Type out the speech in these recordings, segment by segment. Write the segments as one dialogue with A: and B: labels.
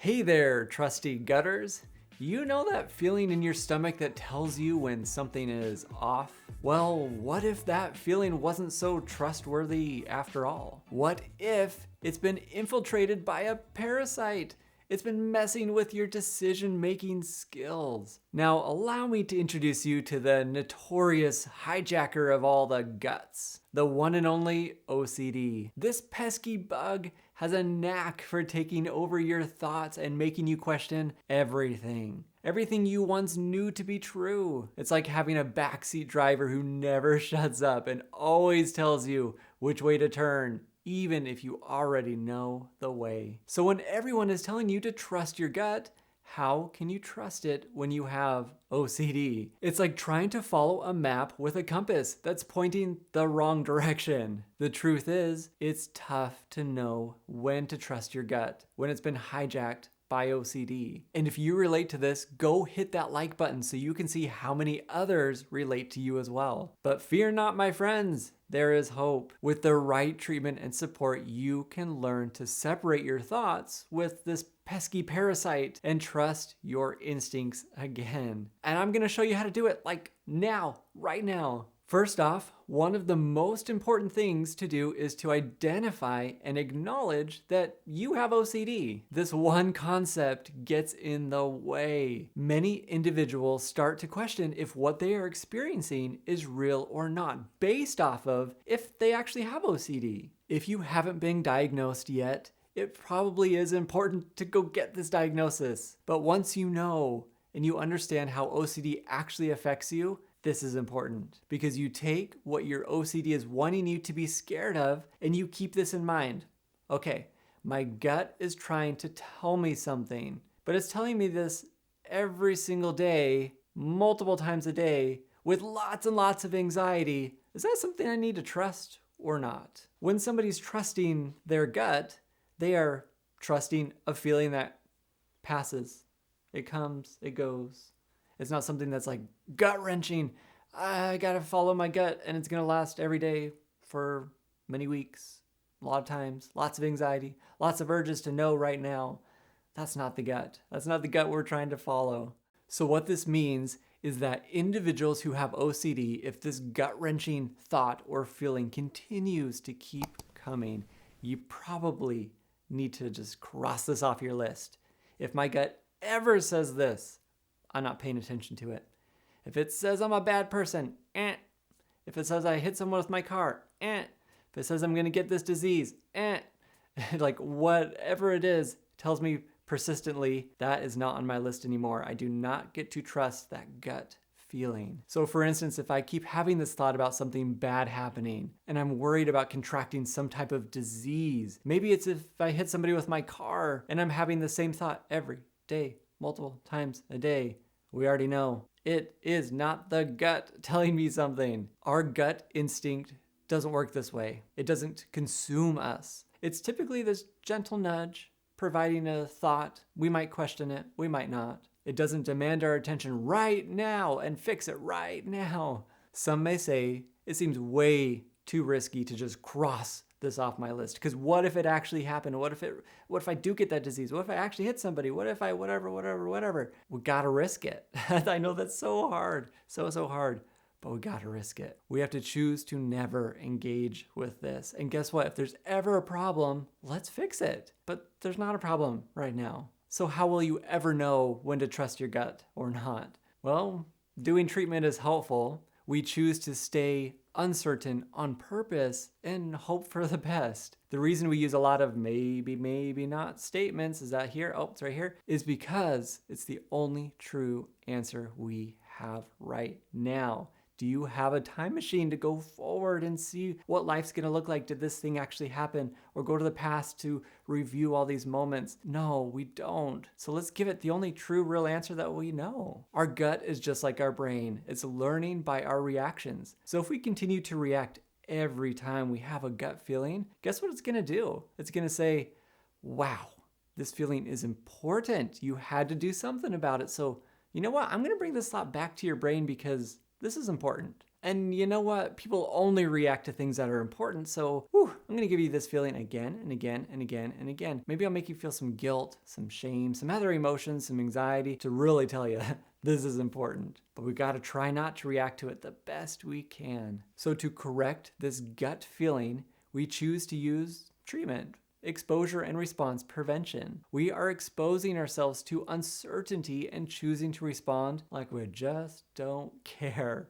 A: Hey there, trusty gutters. You know that feeling in your stomach that tells you when something is off? Well, what if that feeling wasn't so trustworthy after all? What if it's been infiltrated by a parasite? It's been messing with your decision making skills. Now, allow me to introduce you to the notorious hijacker of all the guts, the one and only OCD. This pesky bug has a knack for taking over your thoughts and making you question everything. Everything you once knew to be true. It's like having a backseat driver who never shuts up and always tells you which way to turn, even if you already know the way. So when everyone is telling you to trust your gut, how can you trust it when you have OCD? It's like trying to follow a map with a compass that's pointing the wrong direction. The truth is, it's tough to know when to trust your gut when it's been hijacked by OCD. And if you relate to this, go hit that like button so you can see how many others relate to you as well. But fear not, my friends. There is hope. With the right treatment and support, you can learn to separate your thoughts with this pesky parasite and trust your instincts again. And I'm gonna show you how to do it like now, right now. First off, one of the most important things to do is to identify and acknowledge that you have OCD. This one concept gets in the way. Many individuals start to question if what they are experiencing is real or not, based off of if they actually have OCD. If you haven't been diagnosed yet, it probably is important to go get this diagnosis. But once you know and you understand how OCD actually affects you, this is important because you take what your OCD is wanting you to be scared of and you keep this in mind. Okay, my gut is trying to tell me something, but it's telling me this every single day, multiple times a day, with lots and lots of anxiety. Is that something I need to trust or not? When somebody's trusting their gut, they are trusting a feeling that passes. It comes, it goes. It's not something that's like gut-wrenching. I gotta follow my gut and it's gonna last every day for many weeks. A lot of times, lots of anxiety, lots of urges to know right now. That's not the gut. That's not the gut we're trying to follow. So what this means is that individuals who have OCD, if this gut-wrenching thought or feeling continues to keep coming, you probably need to just cross this off your list. If my gut ever says this, I'm not paying attention to it. If it says I'm a bad person, If it says I hit someone with my car, If it says I'm gonna get this disease, Like whatever it is tells me persistently that is not on my list anymore. I do not get to trust that gut feeling. So for instance, if I keep having this thought about something bad happening and I'm worried about contracting some type of disease, maybe it's if I hit somebody with my car and I'm having the same thought every day, multiple times a day, we already know it is not the gut telling me something. Our gut instinct doesn't work this way. It doesn't consume us. It's typically this gentle nudge, providing a thought. We might question it, we might not. It doesn't demand our attention right now and fix it right now. Some may say it seems way too risky to just cross this off my list. Because what if it actually happened? What if I do get that disease? What if I actually hit somebody? What if I whatever? We gotta risk it. I know that's so hard, so hard, but we gotta risk it. We have to choose to never engage with this. And guess what? If there's ever a problem, let's fix it. But there's not a problem right now. So how will you ever know when to trust your gut or not? Well, doing treatment is helpful. We choose to stay uncertain on purpose and hope for the best. The reason we use a lot of maybe, maybe not statements, is that here? Oh, it's right here. Is because it's the only true answer we have right now. Do you have a time machine to go forward and see what life's gonna look like? Did this thing actually happen? Or go to the past to review all these moments? No, we don't. So let's give it the only true, real answer that we know. Our gut is just like our brain. It's learning by our reactions. So if we continue to react every time we have a gut feeling, guess what it's gonna do? It's gonna say, wow, this feeling is important. You had to do something about it. So you know what? I'm gonna bring this thought back to your brain because this is important. And you know what? People only react to things that are important. So I'm gonna give you this feeling again and again and again and again. Maybe I'll make you feel some guilt, some shame, some other emotions, some anxiety to really tell you this is important. But we gotta try not to react to it the best we can. So to correct this gut feeling, we choose to use treatment. Exposure and response prevention. We are exposing ourselves to uncertainty and choosing to respond like we just don't care.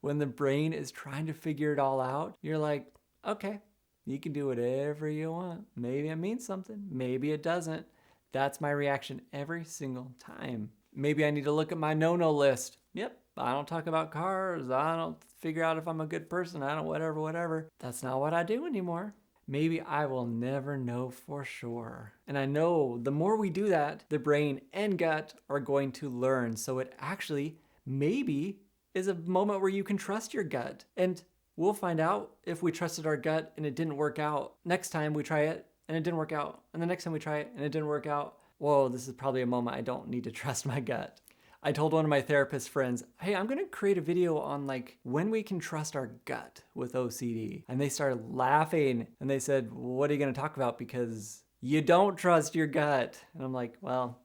A: When the brain is trying to figure it all out, you're like, okay, you can do whatever you want. Maybe it means something, maybe it doesn't. That's my reaction every single time. Maybe I need to look at my no-no list. Yep, I don't talk about cars. I don't figure out if I'm a good person. I don't whatever. That's not what I do anymore. Maybe I will never know for sure. And I know the more we do that, the brain and gut are going to learn. So it actually maybe is a moment where you can trust your gut. And we'll find out if we trusted our gut and it didn't work out. Next time we try it and it didn't work out. And the next time we try it and it didn't work out. Whoa, this is probably a moment I don't need to trust my gut. I told one of my therapist friends, hey, I'm gonna create a video on like when we can trust our gut with OCD. And they started laughing and they said, what are you gonna talk about? Because you don't trust your gut. And I'm like, well,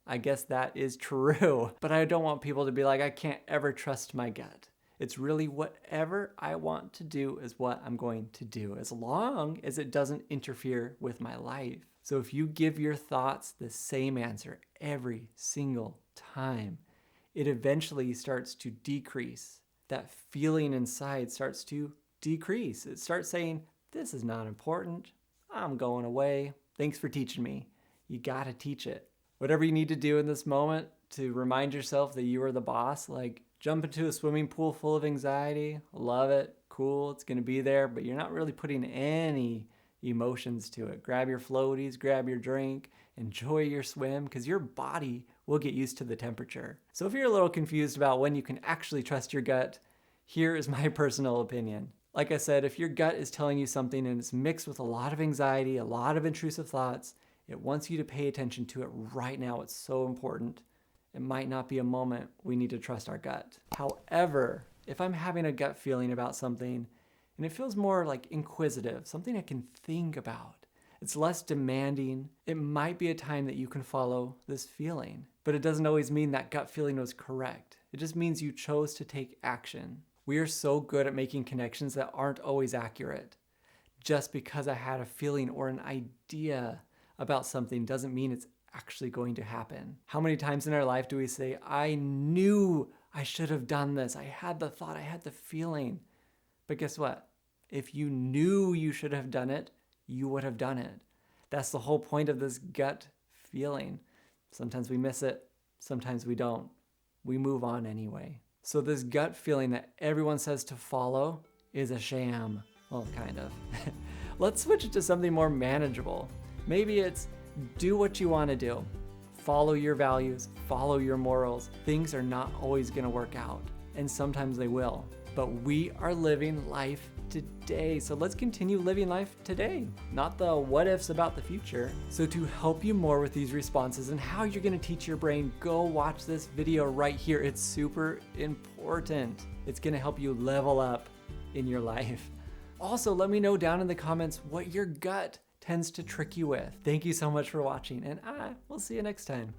A: I guess that is true. But I don't want people to be like, I can't ever trust my gut. It's really whatever I want to do is what I'm going to do, as long as it doesn't interfere with my life. So if you give your thoughts the same answer every single time, it eventually starts to decrease. That feeling inside starts to decrease. It starts saying, this is not important. I'm going away. Thanks for teaching me. You gotta teach it. Whatever you need to do in this moment to remind yourself that you are the boss, like jump into a swimming pool full of anxiety, love it, cool, it's gonna be there, but you're not really putting any emotions to it. Grab your floaties, grab your drink, enjoy your swim, because your body will get used to the temperature. So if you're a little confused about when you can actually trust your gut, here is my personal opinion. Like I said, if your gut is telling you something and it's mixed with a lot of anxiety, a lot of intrusive thoughts, it wants you to pay attention to it right now. It's so important. It might not be a moment we need to trust our gut. However, if I'm having a gut feeling about something and it feels more like inquisitive, something I can think about, it's less demanding, it might be a time that you can follow this feeling. But it doesn't always mean that gut feeling was correct. It just means you chose to take action. We are so good at making connections that aren't always accurate. Just because I had a feeling or an idea about something doesn't mean it's actually going to happen. How many times in our life do we say, I knew I should have done this. I had the thought, I had the feeling. But guess what? If you knew you should have done it, you would have done it. That's the whole point of this gut feeling. Sometimes we miss it, sometimes we don't. We move on anyway. So this gut feeling that everyone says to follow is a sham. Well, kind of. Let's switch it to something more manageable. Maybe it's do what you want to do. Follow your values, follow your morals. Things are not always going to work out, and sometimes they will. But we are living life today. So let's continue living life today, not the what ifs about the future. So to help you more with these responses and how you're going to teach your brain, go watch this video right here. It's super important. It's going to help you level up in your life. Also, let me know down in the comments what your gut tends to trick you with. Thank you so much for watching, and I will see you next time.